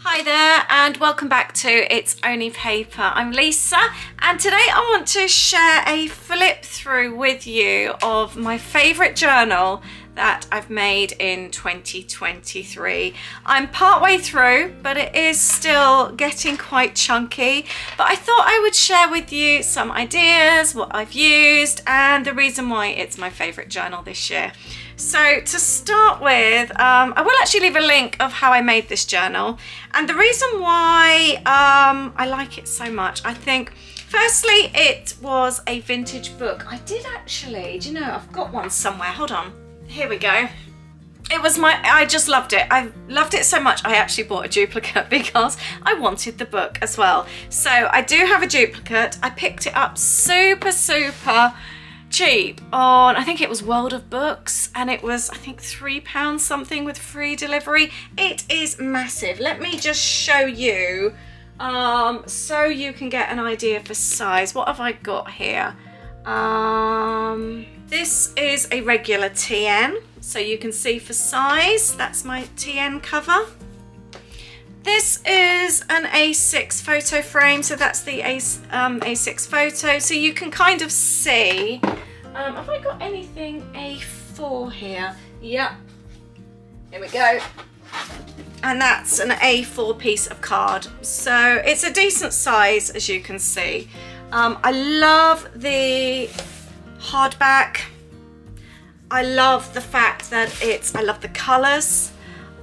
Hi there and welcome back to It's Only Paper. I'm Lisa and today I want to share a flip through with you of my favourite journal that I've made in 2023. I'm partway through, but it is still getting quite chunky. But I thought I would share with you some ideas, what I've used, and the reason why it's my favourite journal this year. So to start with, I will actually leave a link of how I made this journal. And the reason why I like it so much, I think, firstly, it was a vintage book. I did actually, do you know, I've got one somewhere. Hold on. Here we go. It was I just loved it. I loved it so much I actually bought a duplicate because I wanted the book as well. So I do have a duplicate. I picked it up super cheap on, I think it was World of Books, and it was, I think, £3 something with free delivery. It is massive. Let me just show you so you can get an idea for size. What have I got here? This is a regular TN, so you can see for size, that's my TN cover. This is an A6 photo frame, so that's the A6 photo, so you can kind of see. Have I got anything A4 here? Yep. Here we go. And that's an A4 piece of card, so it's a decent size, as you can see. I love the hardback. I love the fact that I love the colours.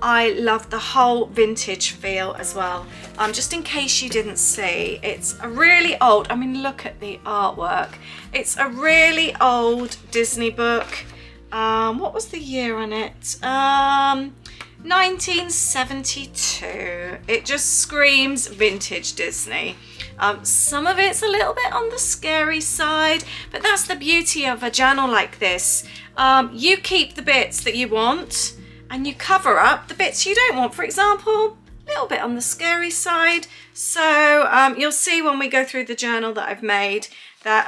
I love the whole vintage feel as well. Just in case you didn't see, it's a really old, I mean, look at the artwork. It's a really old Disney book. What was the year on it? 1972. It just screams vintage Disney. Some of it's a little bit on the scary side, but that's the beauty of a journal like this. You keep the bits that you want and you cover up the bits you don't want. For example, a little bit on the scary side. So you'll see when we go through the journal that I've made that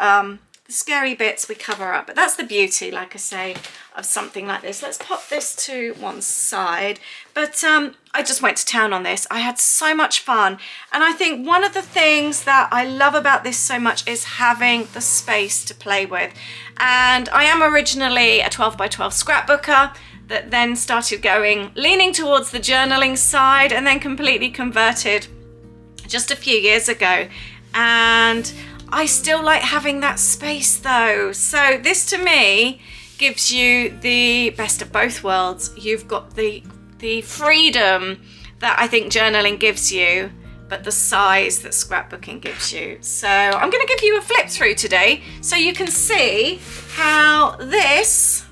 the scary bits we cover up. But that's the beauty, like I say, of something like this. Let's pop this to one side. But I just went to town on this. I had so much fun. And I think one of the things that I love about this so much is having the space to play with. And I am originally a 12 by 12 scrapbooker that then started leaning towards the journaling side and then completely converted just a few years ago. And I still like having that space though. So this to me gives you the best of both worlds. You've got the freedom that I think journaling gives you, but the size that scrapbooking gives you. So I'm going to give you a flip through today so you can see how this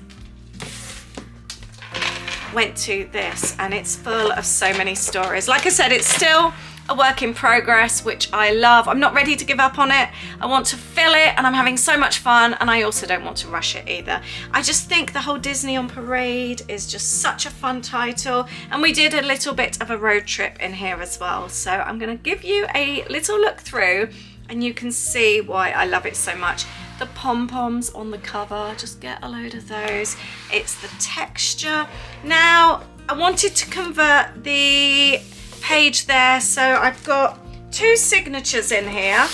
went to this, and it's full of so many stories. Like I said, it's still a work in progress, which I love. I'm not ready to give up on it. I want to fill it and I'm having so much fun, and I also don't want to rush it either. I just think the whole Disney on Parade is just such a fun title, and we did a little bit of a road trip in here as well. So I'm going to give you a little look through and you can see why I love it so much. The pom-poms on the cover, just get a load of those. It's the texture. Now, I wanted to convert the page there, so I've got two signatures in here.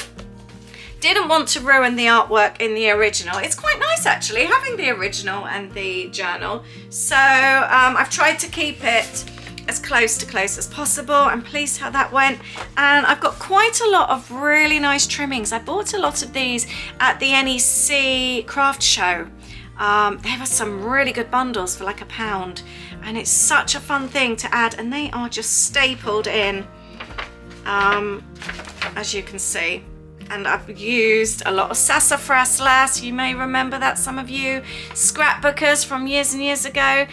Didn't want to ruin the artwork in the original. It's quite nice actually, having the original and the journal. So I've tried to keep it as close as possible. I'm pleased how that went. And I've got quite a lot of really nice trimmings. I bought a lot of these at the NEC craft show. There were some really good bundles for like £1, and it's such a fun thing to add, and they are just stapled in, as you can see. And I've used a lot of sassafras. You may remember that, some of you scrapbookers from years and years ago.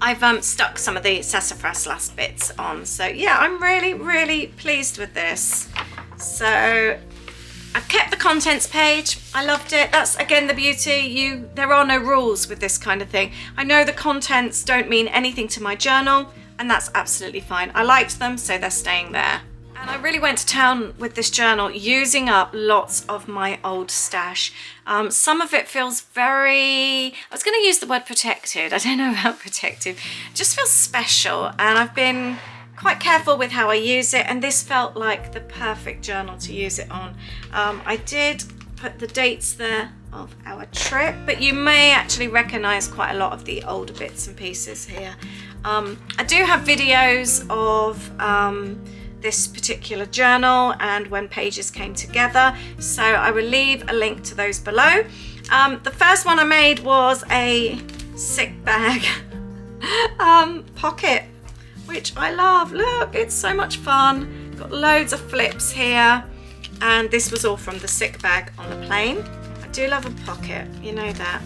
I've stuck some of the sassafras last bits on. So yeah, I'm really pleased with this. So I've kept the contents page. I loved it. That's again the beauty. There are no rules with this kind of thing. I know the contents don't mean anything to my journal, and that's absolutely fine. I liked them, so they're staying there. And I really went to town with this journal, using up lots of my old stash. Some of it feels very, I was going to use the word protected. I don't know about protective. It just feels special. And I've been quite careful with how I use it, and this felt like the perfect journal to use it on. I did put the dates there of our trip, but you may actually recognize quite a lot of the older bits and pieces here. I do have videos of this particular journal and when pages came together, so I will leave a link to those below. The first one I made was a sick bag pocket, which I love. Look, it's so much fun. Got loads of flips here, and this was all from the sick bag on the plane. I do love a pocket, you know that.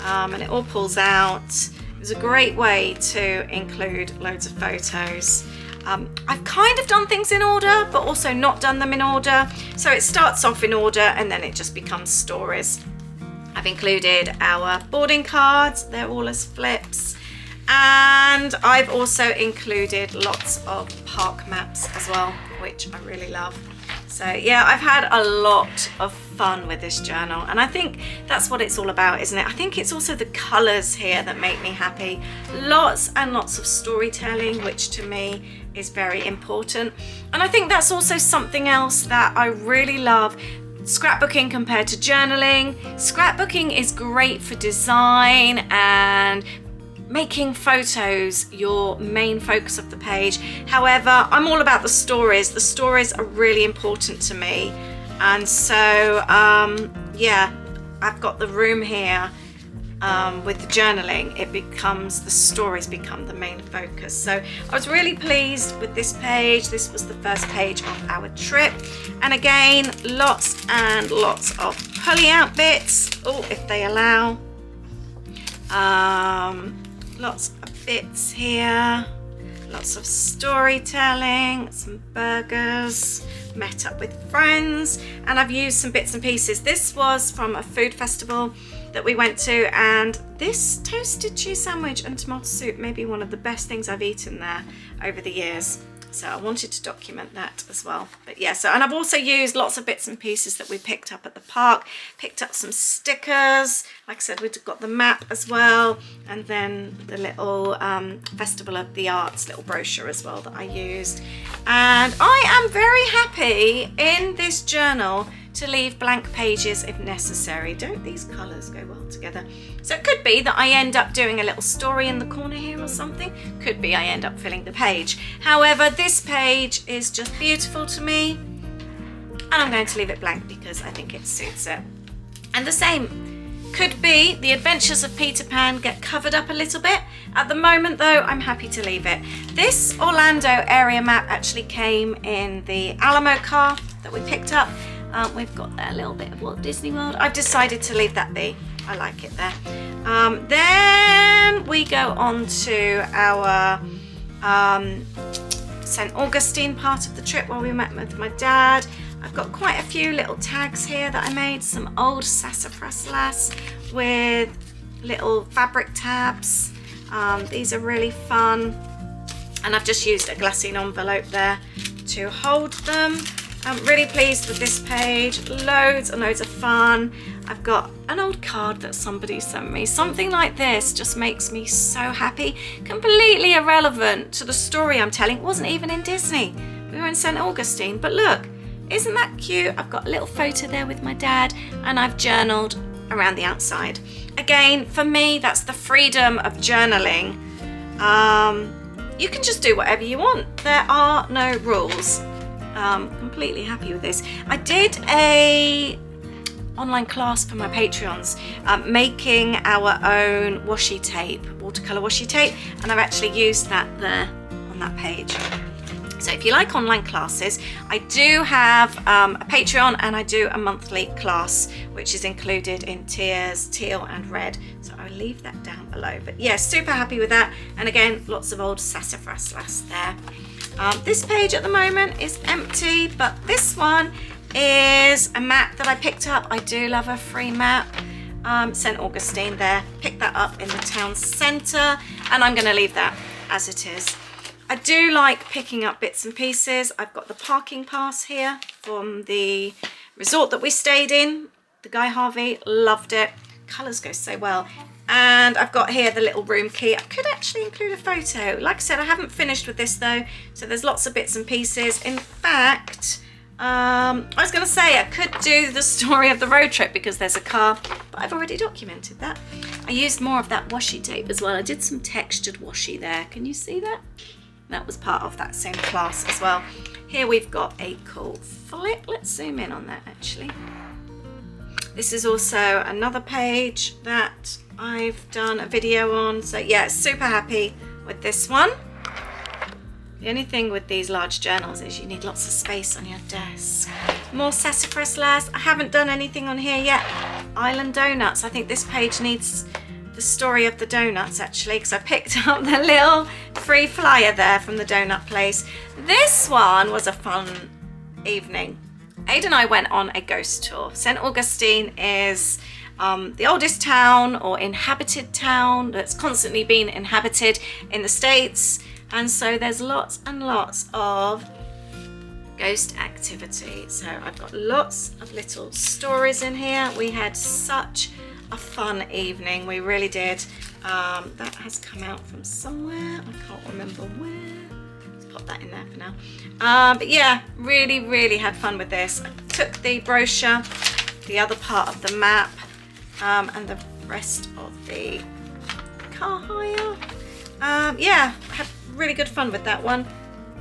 And it all pulls out. It was a great way to include loads of photos. I've kind of done things in order, but also not done them in order. So it starts off in order and then it just becomes stories. I've included our boarding cards, they're all as flips. And I've also included lots of park maps as well, which I really love. So yeah, I've had a lot of fun with this journal, and I think that's what it's all about, isn't it? I think it's also the colours here that make me happy. Lots and lots of storytelling, which to me is very important. And I think that's also something else that I really love. Scrapbooking compared to journaling. Scrapbooking is great for design and making photos your main focus of the page. However, I'm all about the stories. The stories are really important to me. And so, yeah, I've got the room here with the journaling. It becomes, the stories become the main focus. So I was really pleased with this page. This was the first page of our trip. And again, lots and lots of pulley out bits. Oh, if they allow. Lots of bits here, lots of storytelling, some burgers, met up with friends, and I've used some bits and pieces. This was from a food festival that we went to, and this toasted cheese sandwich and tomato soup may be one of the best things I've eaten there over the years. So I wanted to document that as well. But yeah, so, and I've also used lots of bits and pieces that we picked up at the park. Picked up some stickers. Like I said, we've got the map as well. And then the little Festival of the Arts little brochure as well that I used. And I am very happy in this journal to leave blank pages if necessary. Don't these colours go well together? So it could be that I end up doing a little story in the corner here or something. Could be I end up filling the page. However, this page is just beautiful to me, and I'm going to leave it blank because I think it suits it. And the same could be the Adventures of Peter Pan get covered up a little bit. At the moment though, I'm happy to leave it. This Orlando area map actually came in the Alamo car that we picked up. We've got there a little bit of Walt Disney World. I've decided to leave that be. I like it there. Then we go on to our St. Augustine part of the trip where we met with my dad. I've got quite a few little tags here that I made. Some old sassafras lace with little fabric tabs. These are really fun. And I've just used a glassine envelope there to hold them. I'm really pleased with this page. Loads and loads of fun. I've got an old card that somebody sent me. Something like this just makes me so happy. Completely irrelevant to the story I'm telling. It wasn't even in Disney. We were in St. Augustine. But look, isn't that cute? I've got a little photo there with my dad, and I've journaled around the outside. Again, for me, that's the freedom of journaling. You can just do whatever you want. There are no rules. Completely happy with this. I did a online class for my Patreons, making our own washi tape, watercolor washi tape, and I've actually used that there on that page. So if you like online classes, I do have a Patreon, and I do a monthly class which is included in tiers, teal and red, so I'll leave that down below. But yeah, super happy with that. And again, lots of old sassafras lace there. This page at the moment is empty, but this one is a map that I picked up. I do love a free map. St. Augustine there. Picked that up in the town centre, and I'm going to leave that as it is. I do like picking up bits and pieces. I've got the parking pass here from the resort that we stayed in. The Guy Harvey, loved it. Colours go so well. And I've got here the little room key. I could actually include a photo. Like I said, I haven't finished with this though, so there's lots of bits and pieces. In fact, I was going to say I could do the story of the road trip because there's a car, but I've already documented that. I used more of that washi tape as well. I did some textured washi there. Can you see that? That was part of that same class as well. Here we've got a cool flip. Let's zoom in on that actually. This is also another page that I've done a video on. So yeah, super happy with this one. The only thing with these large journals is you need lots of space on your desk. More sassafras lass. I haven't done anything on here yet. Island donuts. I think this page needs the story of the donuts actually, because I picked up the little free flyer there from the donut place. This one was a fun evening. Ada and I went on a ghost tour. St. Augustine is the oldest town or inhabited town that's constantly been inhabited in the States. And so there's lots and lots of ghost activity. So I've got lots of little stories in here. We had such a fun evening. We really did. That has come out from somewhere. I can't remember where. Let's pop that in there for now. But yeah, really, really had fun with this. I took the brochure, the other part of the map, and the rest of the car hire. Yeah, had really good fun with that one.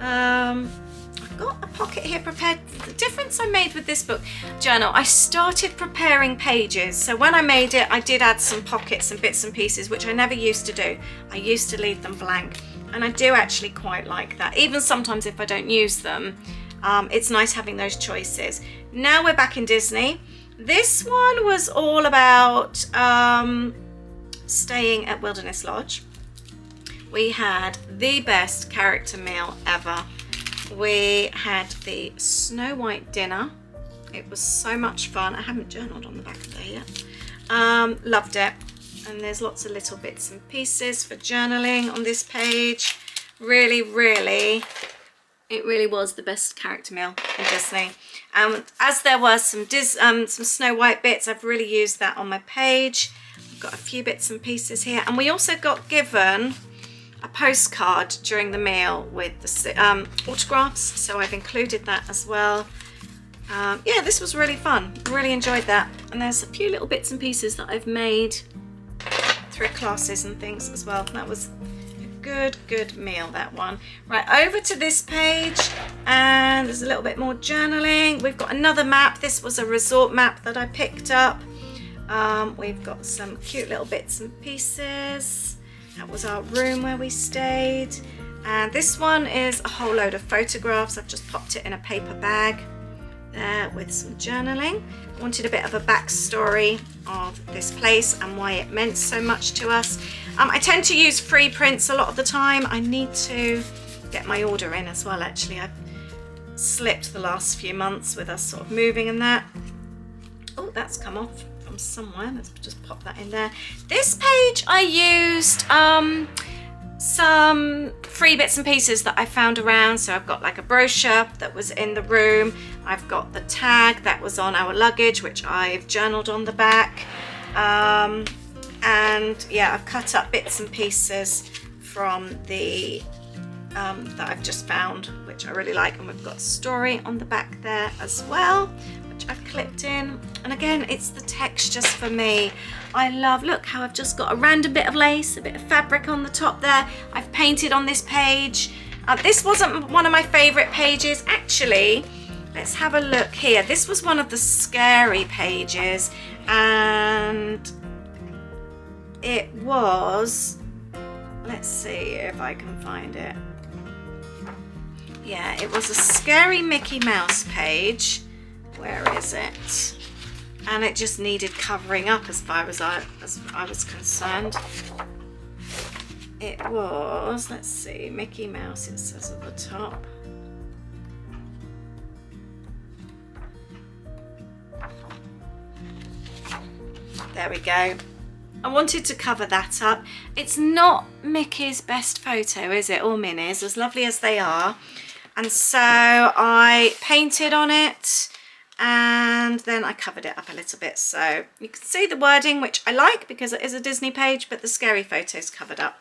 I've got a pocket here prepared. The difference I made with this book journal, I started preparing pages. So when I made it, I did add some pockets and bits and pieces, which I never used to do. I used to leave them blank. And I do actually quite like that. Even sometimes if I don't use them, it's nice having those choices. Now we're back in Disney. This one was all about staying at Wilderness Lodge. We had the best character meal ever. We had the Snow White dinner. It was so much fun. I haven't journaled on the back of there yet. Loved it. And there's lots of little bits and pieces for journaling on this page. Really, really, it really was the best character meal in Disney. As there were some Snow White bits, I've really used that on my page. I've got a few bits and pieces here. And we also got given a postcard during the meal with the autographs, so I've included that as well. Yeah, this was really fun. Really enjoyed that. And there's a few little bits and pieces that I've made through classes and things as well. That was a good meal, that one. Right, over to this page, and there's a little bit more journaling. We've got another map. This was a resort map that I picked up. We've got some cute little bits and pieces. That was our room where we stayed. And this one is a whole load of photographs. I've just popped it in a paper bag there with some journaling. I wanted a bit of a backstory of this place and why it meant so much to us. I tend to use free prints a lot of the time. I need to get my order in as well, actually. I've slipped the last few months with us sort of moving and that. Oh, that's come off from somewhere. Let's just pop that in there. This page I used some free bits and pieces that I found around. So I've got like a brochure that was in the room. I've got the tag that was on our luggage, which I've journaled on the back. And yeah, I've cut up bits and pieces from the that I've just found, which I really like. And we've got a story on the back there as well, which I've clipped in. And again, it's the textures for me. I love, look how I've just got a random bit of lace, a bit of fabric on the top there. I've painted on this page. This wasn't one of my favorite pages. Actually, let's have a look here. This was one of the scary pages, and it was, let's see if I can find it. Yeah, it was a scary Mickey Mouse page. Where is it? And it just needed covering up as far as I was concerned. It was, let's see, Mickey Mouse, it says at the top. There we go. I wanted to cover that up. It's not Mickey's best photo, is it? Or Minnie's, as lovely as they are. And so I painted on it. and then I covered it up a little bit so you can see the wording, which I like because it is a Disney page, but the scary photos covered up.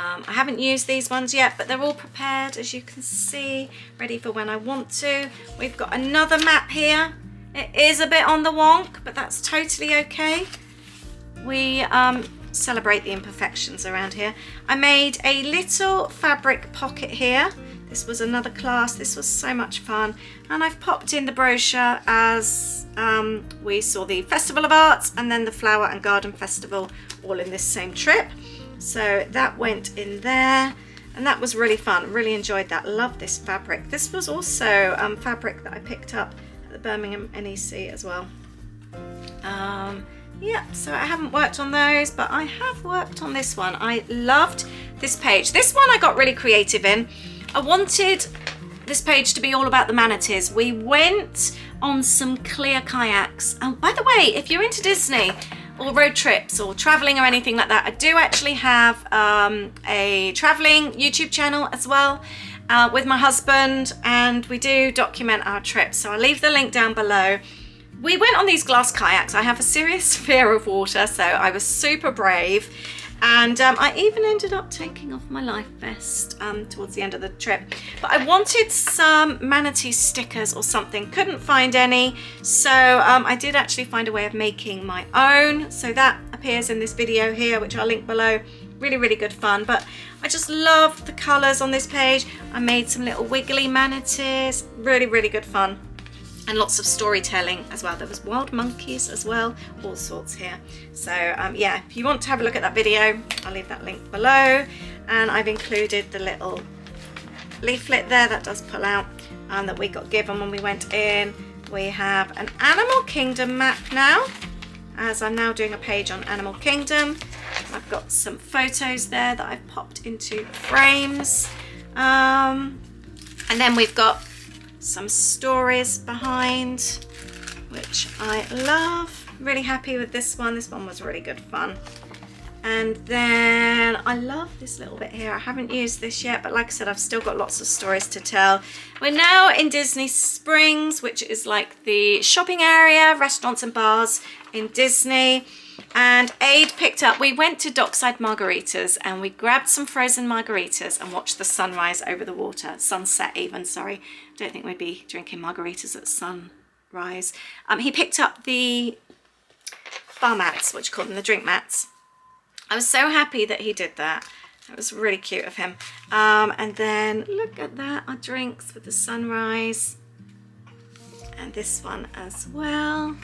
I haven't used these ones yet, but they're all prepared, as you can see, ready for when I want to. We've got another map here. It is a bit on the wonk, but that's totally okay. We celebrate the imperfections around here. I made a little fabric pocket here. This was another class. This was so much fun. And I've popped in the brochure as we saw the Festival of Arts and then the Flower and Garden Festival all in this same trip. So that went in there, and that was really fun. Really enjoyed that. Love this fabric. This was also fabric that I picked up at the Birmingham NEC as well. Yeah, so I haven't worked on those, but I have worked on this one. I loved this page. This one I got really creative in. I wanted this page to be all about the manatees. We went on some clear kayaks. And by the way, if you're into Disney or road trips or traveling or anything like that, I do actually have a traveling YouTube channel as well with my husband, and we do document our trips. So I'll leave the link down below. We went on these glass kayaks. I have a serious fear of water, so I was super brave. And I even ended up taking off my life vest towards the end of the trip. But I wanted some manatee stickers or something, couldn't find any. So I did actually find a way of making my own. So that appears in this video here, which I'll link below. Really, really good fun. But I just loved the colors on this page. I made some little wiggly manatees. Really, really good fun. And lots of storytelling as well. There was wild monkeys as well, all sorts here. So yeah, if you want to have a look at that video, I'll leave that link below. And I've included the little leaflet there that does pull out that we got given when we went in. We have an Animal Kingdom map now, as I'm now doing a page on Animal Kingdom. I've got some photos there that I've popped into frames. And then we've got some stories behind, which I love. Really happy with this one. This one was really good fun. And then I love this little bit here. I haven't used this yet, but like I said, I've still got lots of stories to tell. We're now in Disney Springs, which is like the shopping area, restaurants and bars in Disney. And Aid picked up, we went to Dockside Margaritas and we grabbed some frozen margaritas and watched the sunrise over the water. Sunset even, sorry. Don't think we'd be drinking margaritas at sunrise. He picked up the bar mats, what you call them, the drink mats. I was so happy that he did that. It was really cute of him. And then look at that, our drinks with the sunrise. And this one as well.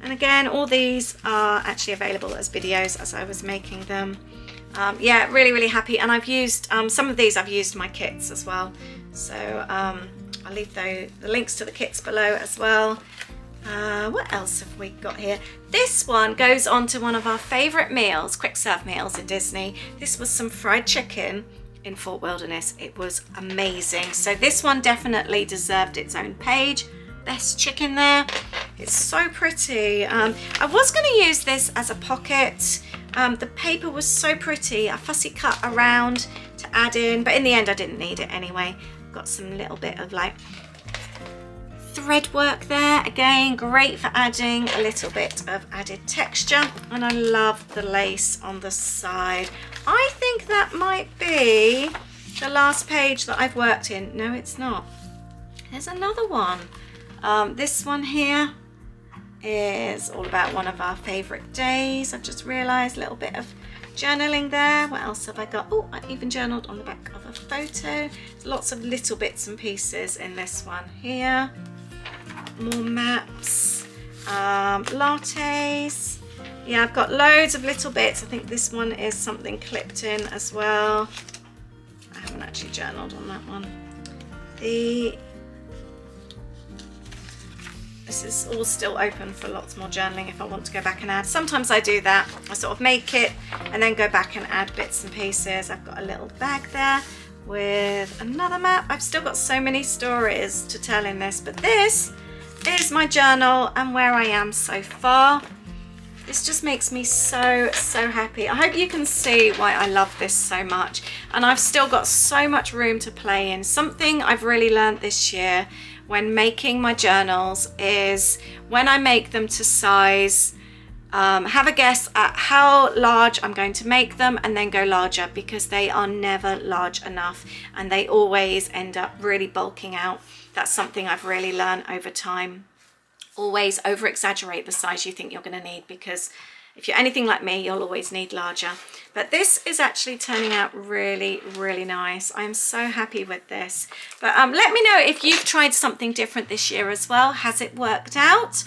And again, all these are actually available as videos as I was making them. Yeah, really, really happy. And I've used, some of these I've used my kits as well. So I'll leave the links to the kits below as well. What else have we got here? This one goes on to one of our favourite meals, quick serve meals in Disney. This was some fried chicken in Fort Wilderness. It was amazing. So this one definitely deserved its own page. Best chicken there. It's so pretty. I was going to use this as a pocket. The paper was so pretty. I fussy cut around to add in, but in the end I didn't need it anyway. Got some little bit of like thread work there. Again, great for adding a little bit of added texture. And I love the lace on the side. I think that might be the last page that I've worked in. No, it's not. There's another one. This one here is all about one of our favourite days. I've just realised a little bit of journaling there. What else have I got? Oh, I even journaled on the back of a photo. There's lots of little bits and pieces in this one here. More maps, lattes. Yeah, I've got loads of little bits. I think this one is something clipped in as well. I haven't actually journaled on that one. This is all still open for lots more journaling if I want to go back and add. Sometimes I do that. I sort of make it and then go back and add bits and pieces. I've got a little bag there with another map. I've still got so many stories to tell in this, but this is my journal and where I am so far. This just makes me so, so happy. I hope you can see why I love this so much. And I've still got so much room to play in. Something I've really learned this year when making my journals is when I make them to size, have a guess at how large I'm going to make them and then go larger, because they are never large enough and they always end up really bulking out. That's something I've really learned over time. Always over exaggerate the size you think you're going to need, because if you're anything like me, you'll always need larger. But this is actually turning out really, really nice. I'm so happy with this. But let me know if you've tried something different this year as well. Has it worked out?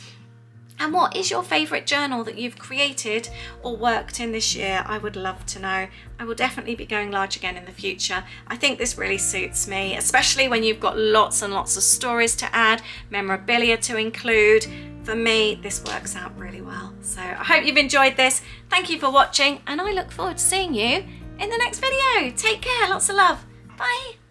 And what is your favorite journal that you've created or worked in this year? I would love to know. I will definitely be going large again in the future. I think this really suits me, especially when you've got lots and lots of stories to add, memorabilia to include. For me, this works out really well. So I hope you've enjoyed this. Thank you for watching, and I look forward to seeing you in the next video. Take care, lots of love. Bye.